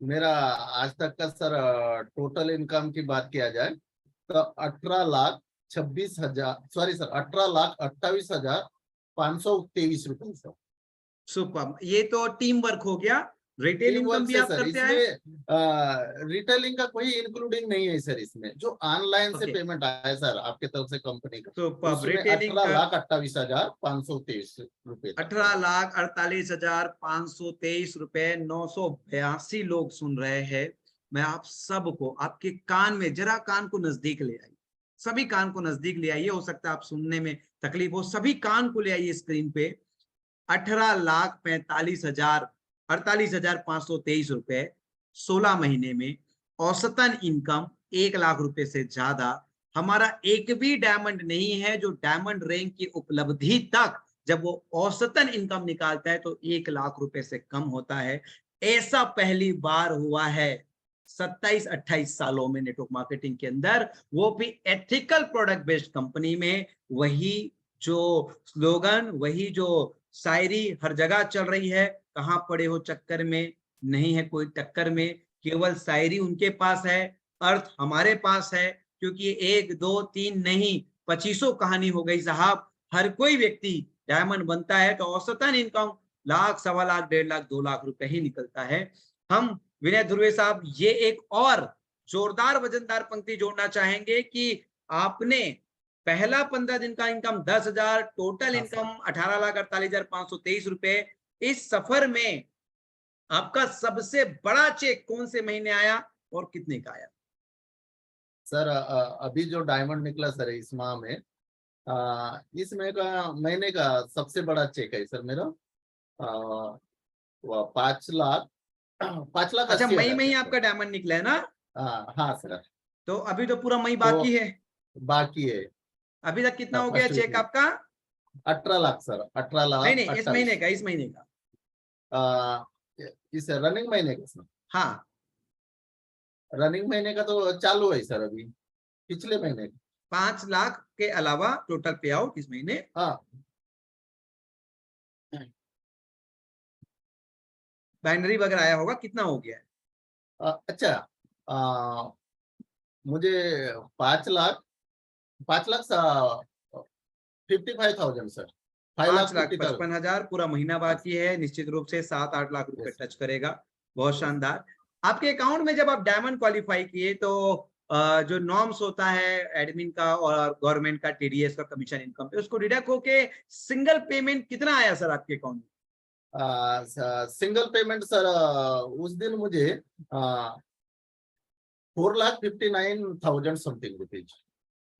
मेरा आज तक का सर टोटल इनकम की बात किया जाए तो 18,26,000, सॉरी सर, 18,28,523 रुपए सर। सुपर, ये तो टीम वर्क हो गया। रिटेल टीम इनकम वर्क भी से आप सर, करते हैं? इसमें रिटेलिंग का कोई इंक्लूडिंग नहीं है सर। इसमें जो ऑनलाइन से ओके, पेमेंट आया सर आपके तरफ से कंपनी का, तो पब उसमें रिटेलिंग का 18,28,523 रुपए तक का है। 18,48,523 रुपए। 982 लोग सुन रहे हैं। मैं आप सबको आपके कान में जरा कान को नजदीक ले आइए, सभी कान को नजदीक ले आइए। हो सकता है आप सुनने में तकलीफ हो, सभी कान को ले आइए स्क्रीन पे। 18,45,48,523 रुपए 16 महीने में। औसतन इनकम 1 लाख रुपए से ज्यादा। हमारा एक भी डायमंड नहीं है जो डायमंड रैंक की उपलब्धि तक जब वो औसतन इनकम निकालता है तो 1 लाख रुपए से कम होता है। ऐसा पहली बार हुआ है 27-28 सालों में नेटवर्क मार्केटिंग के अंदर, वो भी एथिकल प्रोडक्ट बेस्ड कंपनी में। वही जो स्लोगन, वही जो शायरी हर जगह चल रही है, कहां पड़े हो चक्कर में, नहीं है कोई टक्कर में। केवल शायरी उनके पास है, अर्थ हमारे पास है। क्योंकि 1 2 3 नहीं, 25 कहानी हो गई साहब। हर कोई व्यक्ति डायमंड बनता है तो औसतन इनकम लाख, 1.25 लाख, 1.5 लाख, 2 लाख रुपए ही निकलता है। हम विनय ध्रुवे साहब ये एक और जोरदार वजनदार पंक्ति जोड़ना चाहेंगे कि आपने पहला 15 दिन का इनकम 10,000, टोटल हाँ सर। इनकम 18,48,523 रुपए। इस सफर में आपका सबसे बड़ा चेक कौन से महीने आया और कितने का आया? सर अभी जो डायमंड निकला सर इस माह में, इस महीने का सबसे बड़ा चेक है सर मेरा। आ, वो 5 लाख, 5 लाख अच्छा, 80 हजार मई का ही सर। आपका डायमंड निकला है ना? हाँ सर। तो अभी तो पूरा मई तो बाकी है। बाकी है अभी तक कितना हो गया फर्स्ट वीक चेक में आपका? 18 लाख सर, अठारह नहीं लाख नहीं, इस महीने अट्ठाईस का, इस महीने का। आ, इस रनिंग महीने का सर। हाँ, रनिंग महीने का तो चालू है सर अभी, पिछले महीने का। 5 लाख के अलावा टोटल पे आउट इस महीने हाँ बाइनरी वगैरह आया होगा, कितना हो गया है? अच्छा, आ, मुझे 5 लाख, 5 लाख 55,000 सर, फाइव पांच लाख लाख फिफ्टी पचपन थाउजेंड हजार पूरा महीना बाकी है। निश्चित रूप से 7-8 लाख रुपए यस टच करेगा। बहुत यस। शानदार। आपके अकाउंट में जब आप डायमंड क्वालिफाई किए तो जो नॉर्म्स होता है एडमिन का और गवर्नमेंट का, टीडीएस का, कमीशन इनकम पे, उसको डिडक्ट होके सिंगल पेमेंट कितना आया सर आपके अकाउंट में? सिंगल पेमेंट सर, उस दिन मुझे 4,59,000 समथिंग रुपीज।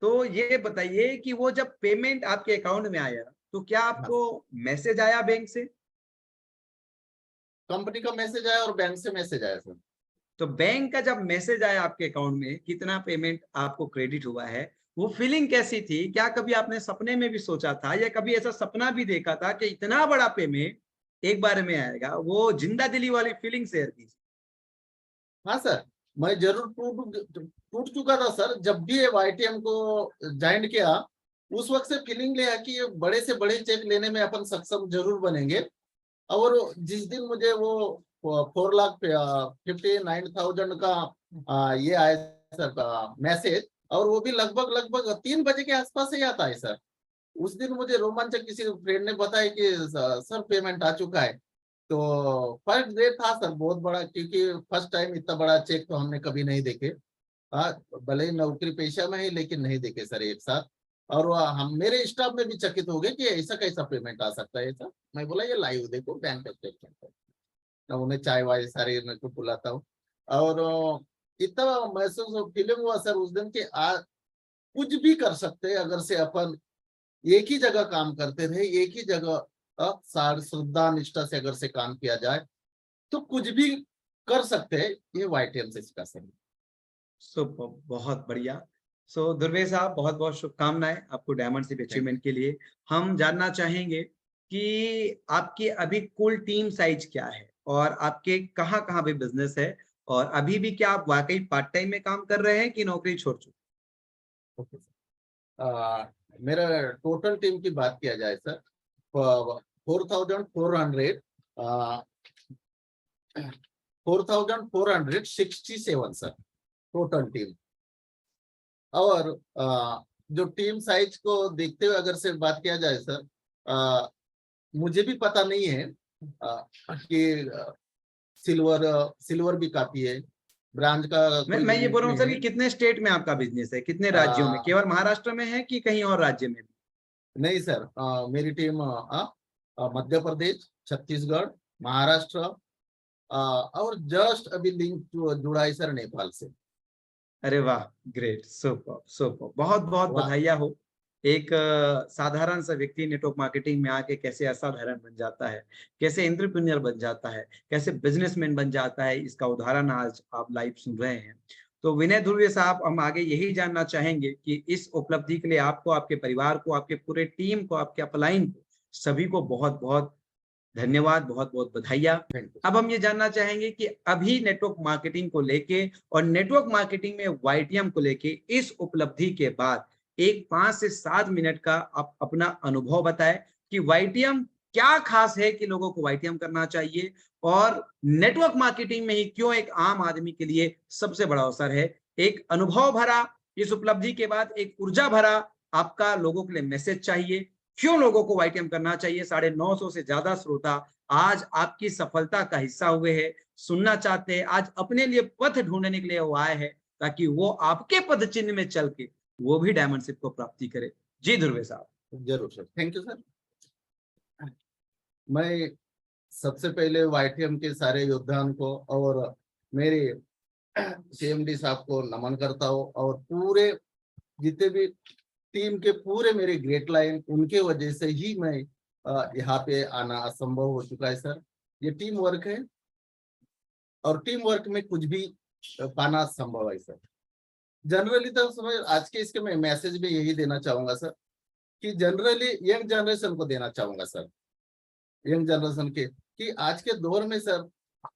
तो ये बताइए कि वो जब पेमेंट आपके अकाउंट में आया तो क्या हाँ, आपको मैसेज आया बैंक से? कंपनी का मैसेज आया और बैंक से मैसेज आया सर। तो बैंक का जब मैसेज आया आपके अकाउंट में कितना पेमेंट आपको क्रेडिट हुआ है, वो फीलिंग कैसी थी? क्या कभी आपने सपने में भी सोचा था या कभी ऐसा सपना भी देखा था कि इतना बड़ा पेमेंट एक बार में आएगा? वो जिंदा दिली वाली फीलिंग शेयर कीजिए। हाँ सर, मैं जरूर टूट टूट चुका था सर। जब भी ये वाईटीएम को ज्वाइन किया, उस वक्त से फीलिंग लिया कि ये बड़े से बड़े चेक लेने में अपन सक्षम जरूर बनेंगे। और जिस दिन मुझे वो 4,59,000 का ये आया सर का मैसेज, और वो भी लगभग लगभग 3 बजे के आसपास ही आता है सर। उस दिन मुझे रोमांचक किसी फ्रेंड ने बताया कि सर पेमेंट आ चुका है। तो फर्स्ट डे था सर बहुत बड़ा, क्योंकि फर्स्ट टाइम इतना बड़ा चेक तो हमने कभी नहीं देखे। हाँ, भले ही नौकरी पेशा में ही, लेकिन नहीं देखे सर एक साथ। और हम मेरे स्टाफ में भी चकित हो गए कि ऐसा कैसा पेमेंट आ सकता है ऐसा। मैं बोला ये लाइव देखो बैंक स्टेटमेंट। मैं उन्हें चाय वाय सारे मेरे को बुलाता हूँ। और इतना महसूस फीलिंग हुआ सर उस दिन कि कुछ भी कर सकते हैं अगर से अपन एक ही जगह काम करते रहे, एक ही जगह श्रद्धा निष्ठा से अगर से काम किया जाए तो कुछ भी कर सकते हैं। ये वाईटीएम से इसका सर। सुपर, बहुत बढ़िया। सो ध्रुवे साहब, बहुत बहुत शुभकामनाएं आपको डायमंड थैंक अचीवमेंट के लिए। हम जानना चाहेंगे कि आपकी अभी कुल टीम साइज क्या है और आपके कहाँ कहाँ भी बिजनेस है, और अभी भी क्या आप वाकई पार्ट टाइम में काम कर रहे हैं कि नौकरी छोड़ चुके? यू। ओके सर, मेरा टोटल टीम की बात किया जाए सर, 4,400 4,467 सर, टोटल टीम। और जो टीम साइज को देखते हुए अगर से बात किया जाए सर, मुझे भी पता नहीं है कि सिल्वर सिल्वर भी काफी है, ब्रांज का कोई मैं ये लिमिट बोल रहा हूँ नहीं सर है। कि कितने स्टेट में आपका बिजनेस है, कितने राज्यों में, आ, केवल महाराष्ट्र में है कि कहीं और राज्य में भी? नहीं सर, मेरी टीम मध्य प्रदेश, छत्तीसगढ़, महाराष्ट्र, और जस्ट अभी लिंक जुड़ा है सर नेपाल से। अरे वाह, ग्रेट, सुपर सुपर, बहुत बहुत वाह। बधाइयाँ हो। एक साधारण सा व्यक्ति नेटवर्क मार्केटिंग में आके कैसे असाधारण बन जाता है, कैसे एंटरप्रेन्योर बन जाता है, कैसे बिजनेसमैन बन जाता है, इसका उदाहरण आज आप लाइव सुन रहे हैं। तो विनय ध्रुवे साहब, हम आगे यही जानना चाहेंगे कि इस उपलब्धि के लिए आपको, आपके परिवार को, आपके पूरे टीम को, आपके अपलाइन को, सभी को बहुत बहुत धन्यवाद, बहुत बहुत बधाइयाँ। Thank you. अब हम ये जानना चाहेंगे कि अभी नेटवर्क मार्केटिंग को लेके और नेटवर्क मार्केटिंग में वाईटीएम को लेके इस उपलब्धि के बाद एक 5 से 7 मिनट का आप अपना अनुभव बताएं कि वाईटीएम क्या खास है कि लोगों को वाईटीएम करना चाहिए, और नेटवर्क मार्केटिंग में ही क्यों एक आम आदमी के लिए सबसे बड़ा अवसर है। एक अनुभव भरा, इस उपलब्धि के बाद एक ऊर्जा भरा आपका लोगों के लिए मैसेज चाहिए, क्यों लोगों को वाईटीएम करना चाहिए। 950 से ज्यादा श्रोता आज आपकी सफलता का हिस्सा हुए हैं, सुनना चाहते हैं, आज अपने लिए पथ ढूंढने के लिए वो आए हैं, ताकि वो आपके पद चिन्ह में चल के वो भी डायमंडशिप को प्राप्ति करे। जी ध्रुवे साहब। जरूर सर, थैंक यू सर। मैं सबसे पहले वाईटीएम के सारे योगदान को और मेरे सीएमडी साहब को नमन करता हूँ, और पूरे जितने भी टीम के पूरे मेरे ग्रेट लाइन, उनके वजह से ही मैं यहाँ पे आना असंभव हो चुका है सर। ये टीम वर्क है, और टीम वर्क में कुछ भी पाना संभव है सर। जनरली तो समय आज के इसके मैं मैसेज में यही देना चाहूंगा सर, कि जनरली यंग जनरेशन को देना चाहूंगा सर, यंग जनरेशन के, कि आज के दौर में सर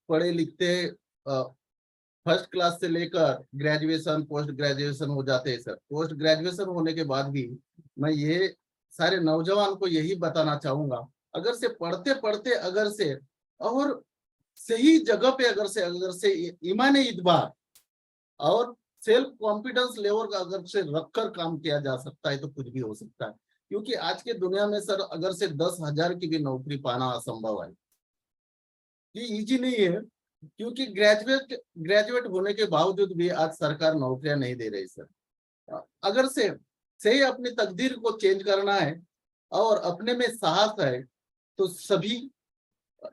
पढ़े लिखते फर्स्ट क्लास से लेकर ग्रेजुएशन, पोस्ट ग्रेजुएशन हो जाते हैं सर। पोस्ट ग्रेजुएशन होने के बाद भी मैं ये सारे नौजवान को यही बताना चाहूंगा, अगर से पढ़ते पढ़ते अगर से और सही जगह पे अगर से ईमान इतबार और सेल्फ कॉन्फिडेंस लेवल का अगर से रखकर काम किया जा सकता है तो कुछ भी हो सकता है। क्योंकि आज के दुनिया में सर अगर से 10,000 की भी नौकरी पाना असंभव है, ये इजी नहीं है। क्योंकि ग्रेजुएट होने के बावजूद भी आज सरकार नौकरियां नहीं दे रही सर। अगर से सही अपनी तकदीर को चेंज करना है और अपने में साहस है, तो सभी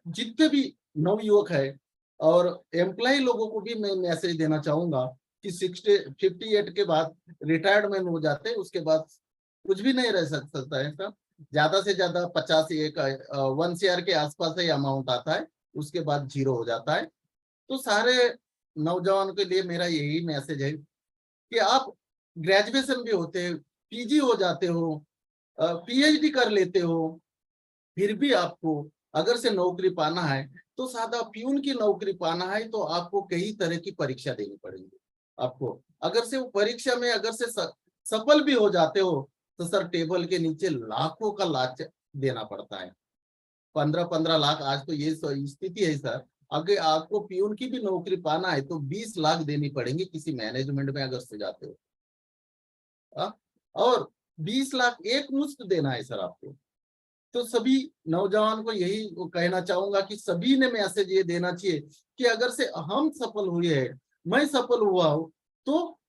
जितने भी नवयुवक है और एम्प्लॉय लोगों को भी मैं मैसेज देना चाहूंगा कि 58 के बाद रिटायरमेंट हो जाते हैं, उसके बाद कुछ भी नहीं रह सकता है सर। ज्यादा से ज्यादा 50 1 CR के आसपास ही अमाउंट आता है, उसके बाद जीरो हो जाता है। तो सारे नौजवान के लिए मेरा यही मैसेज है कि आप ग्रेजुएशन भी होते हैं, पीजी हो जाते हो, पीएचडी कर लेते हो, फिर भी आपको अगर से नौकरी पाना है, तो सादा प्यून की नौकरी पाना है तो आपको कई तरह की परीक्षा देनी पड़ेगी आपको। अगर से वो परीक्षा में अगर से सफल भी हो जाते हो, तो सर टेबल के नीचे लाखों का लाच देना पड़ता है। 15-15 लाख आज तो ये स्थिति है सर। अगर आपको प्यून की भी नौकरी पाना है तो 20 लाख देनी पड़ेंगे किसी मैनेजमेंट में अगर से जाते हो। और 20 लाख एक मुश्त देना है सर आपको। तो सभी नौजवान को यही कहना चाहूंगा कि सभी ने मैसेज ये देना चाहिए कि अगर से हम सफल हुए हैं, मैं सफल हुआ हूं, तो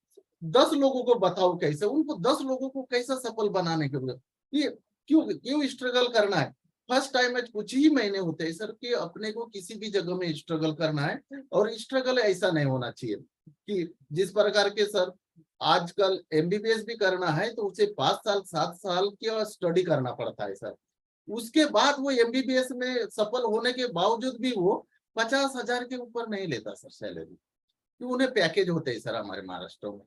10 लोगों को बताओ कैसे, उनको 10 लोगों को कैसा सफल बनाने के लिए, ये क्यों स्ट्रगल करना है। फर्स्ट टाइम में कुछ ही महीने होते हैं सर कि अपने को किसी भी जगह में स्ट्रगल करना है, और स्ट्रगल ऐसा नहीं होना चाहिए कि जिस प्रकार के सर आजकल एमबीबीएस भी करना है तो उसे 5 साल 7 साल की स्टडी करना पड़ता है सर। उसके बाद वो एमबीबीएस में सफल होने के बावजूद भी वो 50,000 के ऊपर नहीं लेता सर सैलरी। तो उन्हें पैकेज होते हैं सर हमारे महाराष्ट्र में,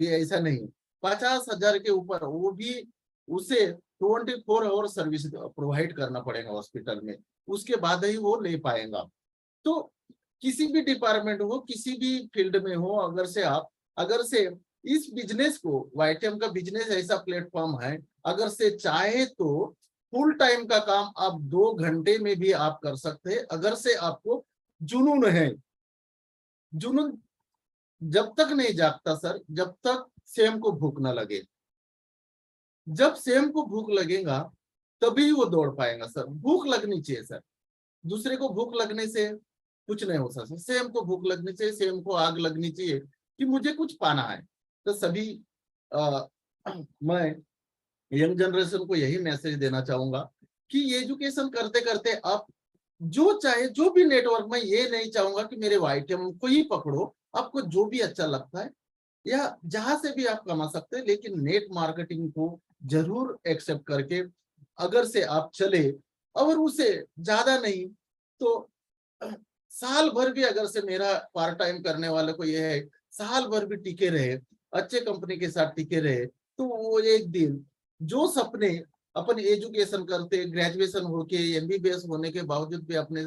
ये ऐसा नहीं 50,000 के ऊपर, वो भी उसे 24 आवर सर्विस प्रोवाइड करना पड़ेगा हॉस्पिटल में, उसके बाद ही वो ले पाएगा। तो किसी भी डिपार्टमेंट हो, किसी भी फील्ड में हो, अगर से इस बिजनेस को, वाईटीएम का बिजनेस ऐसा प्लेटफॉर्म है, अगर से चाहे तो फुल टाइम का काम आप 2 घंटे में भी आप कर सकते हैं, अगर से आपको जुनून है। जुनून जब तक नहीं जागता सर, जब तक सेम को भूख ना लगे। जब सेम को भूख लगेगा तभी वो दौड़ पाएगा सर। भूख लगनी चाहिए सर। दूसरे को भूख लगने से कुछ नहीं हो सकता। सेम को भूख लगनी चाहिए, सेम को आग लगनी चाहिए कि मुझे कुछ पाना है। तो सभी मैं यंग जनरेशन को यही मैसेज देना चाहूंगा कि एजुकेशन करते करते आप जो चाहे, जो भी नेटवर्क, मैं ये नहीं चाहूंगा कि मेरे वाईटीएम को ही पकड़ो, आपको जो भी अच्छा लगता है या जहां से भी आप कमा सकते हैं, लेकिन नेट मार्केटिंग को जरूर एक्सेप्ट करके अगर से आप चले, और उसे ज्यादा नहीं तो साल भर भी अगर से मेरा पार्ट टाइम करने वाले को ये है, साल भर भी टिके रहे, अच्छे कंपनी के साथ टिके रहे, तो वो एक दिन जो सपने अपन एजुकेशन करते, ग्रेजुएशन होके एमबीबीएस होने के बावजूद भी अपने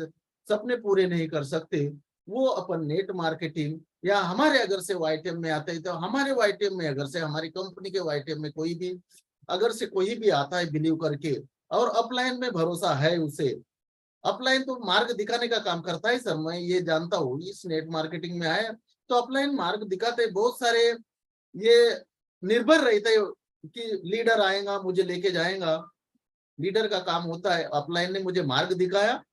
सपने पूरे नहीं कर सकते, वो अपन नेट मार्केटिंग या हमारे अगर से वाईटीएम में आते हैं, तो हमारे वाईटीएम में अगर से हमारी कंपनी के वाईटीएम में कोई भी अगर से कोई भी आता है बिलीव करके, और अपलाइन में भरोसा है उसे, अपलाइन तो मार्ग दिखाने का काम करता है सर, मैं ये जानता हूँ। इस नेट मार्केटिंग में आया तो अपलाइन मार्ग दिखाते, बहुत सारे ये निर्भर रहते हैं कि लीडर आएगा मुझे लेके जाएगा, लीडर का काम होता है। अपलाइन ने मुझे मार्ग दिखाया,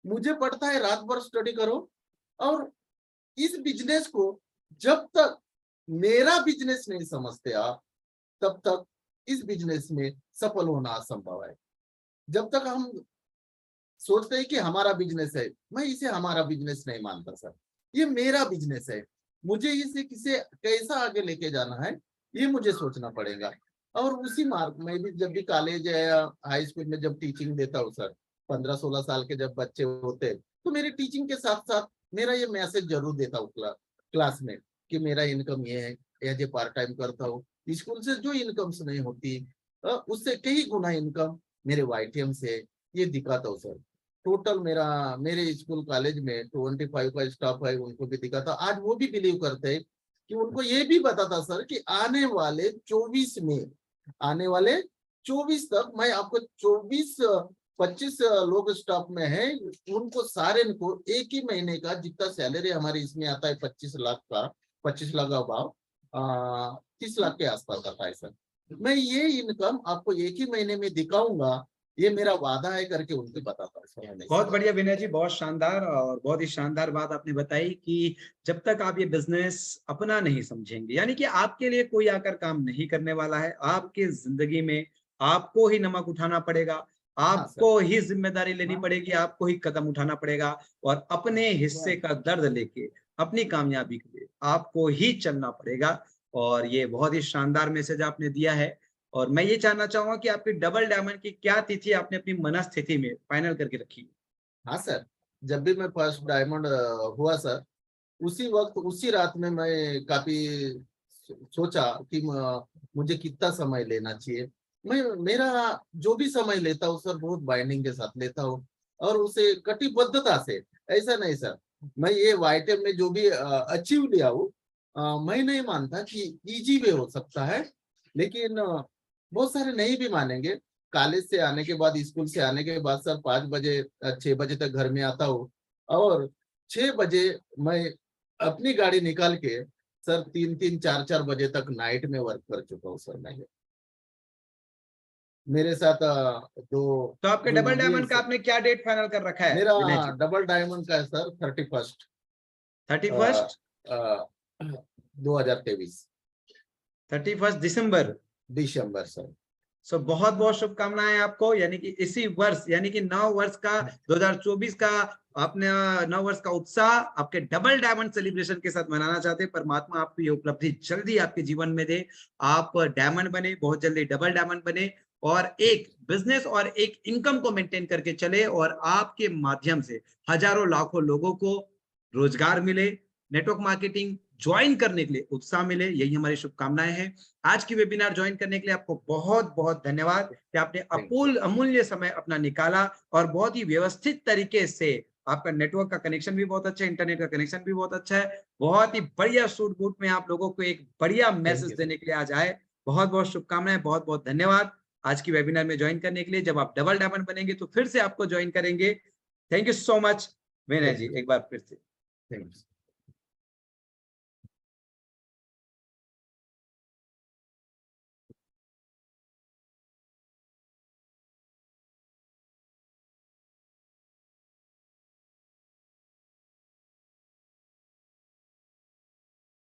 मुझे पड़ता है रात भर स्टडी करो, और इस बिजनेस को जब तक मेरा बिजनेस नहीं समझते आप, तब तक इस बिजनेस में सफल होना असंभव है। जब तक हम सोचते हैं कि हमारा बिजनेस है, मैं इसे हमारा बिजनेस नहीं मानता सर, ये मेरा बिजनेस है, मुझे इसे किसे कैसा आगे लेके जाना है ये मुझे सोचना पड़ेगा। और उसी मार्ग में भी जब भी कॉलेज या हाई स्कूल में जब टीचिंग देता हूँ सर, 15-16 साल के जब बच्चे होते हैं, तो मेरी टीचिंग के साथ साथ मेरा ये मैसेज जरूर देता हूँ क्लास में कि मेरा इनकम ये है, एज ए पार्ट टाइम करता हूँ, स्कूल से जो इनकम्स नहीं होती उससे कई गुना इनकम मेरे वाईटीएम से, ये दिखाता हूँ सर। टोटल मेरे स्कूल कॉलेज में 25 का स्टाफ है, उनको भी दिखाता। आज वो भी बिलीव करते हैं कि उनको ये भी बताता सर कि आने वाले 24 तक मैं आपको 24-25 लोग स्टाफ में है, उनको सारे को एक ही महीने का जितना सैलरी हमारे इसमें आता है 25 लाख का, 25 लाख का भाव 30 लाख के आसपास आता है सर। मैं ये इनकम आपको एक ही महीने में दिखाऊंगा, ये मेरा वादा है करके उनको बताता है। बहुत बढ़िया विनय जी, बहुत शानदार और बहुत ही शानदार बात आपने बताई कि जब तक आप ये बिजनेस अपना नहीं समझेंगे, यानी कि आपके लिए कोई आकर काम नहीं करने वाला है, आपके जिंदगी में आपको ही नमक उठाना पड़ेगा, आपको ही जिम्मेदारी लेनी पड़ेगी, आपको ही कदम उठाना पड़ेगा और अपने हिस्से का दर्द लेके अपनी कामयाबी के लिए आपको ही चलना पड़ेगा। और ये बहुत ही शानदार मैसेज आपने दिया है। और मैं ये जानना चाहूंगा कि आपकी डबल डायमंड की क्या तिथि आपने अपनी मनस्थिति में फाइनल करके रखी है? हाँ सर, जब भी मैं फर्स्ट डायमंड हुआ सर, उसी वक्त उसी रात में मैं काफी सोचा कि मुझे कितना समय लेना चाहिए। मैं मेरा जो भी समय लेता हूँ सर, बहुत बाइंडिंग के साथ लेता हूँ और उसे कटिबद्धता से। ऐसा नहीं सर, मैं ये वाईटीएम में जो भी अचीव लिया हूँ, मैं नहीं मानता कि इजी वे हो सकता है, लेकिन बहुत सारे नहीं भी मानेंगे। कॉलेज से आने के बाद, स्कूल से आने के बाद सर 5 बजे 6 बजे तक घर में आता हूँ, और 6 बजे मैं अपनी गाड़ी निकाल के सर 3-3 4-4 बजे तक नाइट में वर्क कर चुका हूँ सर। मैं मेरे साथ तो आपके डबल डायमंड का आपने क्या डेट फाइनल कर रखा है मेरा विनय जी? डबल डायमंड का है सर 31 2023 31 दिसंबर सर। सो बहुत बहुत शुभकामनाएं आपको, यानी कि इसी वर्ष, यानी कि 9 वर्ष का 2024 का आपने 9 वर्ष का उत्साह आपके डबल डायमंड सेलिब्रेशन के साथ मनाना चाहते हैं। परमात्मा आपको ये उपलब्धि जल्दी आपके जीवन में दे, आप डायमंड बने, बहुत जल्दी डबल डायमंड बने और एक बिजनेस और एक इनकम को मेंटेन करके चले और आपके माध्यम से हजारों लाखों लोगों को रोजगार मिले, नेटवर्क मार्केटिंग ज्वाइन करने के लिए उत्साह मिले, यही हमारी शुभकामनाएं हैं। आज की वेबिनार ज्वाइन करने के लिए आपको बहुत बहुत धन्यवाद कि आपने अमूल्य समय अपना निकाला और बहुत ही व्यवस्थित तरीके से, आपका नेटवर्क का कनेक्शन भी बहुत अच्छा है, इंटरनेट का कनेक्शन भी बहुत अच्छा है, बहुत ही बढ़िया सूट बूट में आप लोगों को एक बढ़िया मैसेज देने के लिए आज आए। बहुत बहुत शुभकामनाएं, बहुत बहुत धन्यवाद आज की वेबिनार में ज्वाइन करने के लिए। जब आप डबल डायमंड बनेंगे तो फिर से आपको ज्वाइन करेंगे। थैंक यू सो मच विनय जी, एक बार फिर से थैंक यू।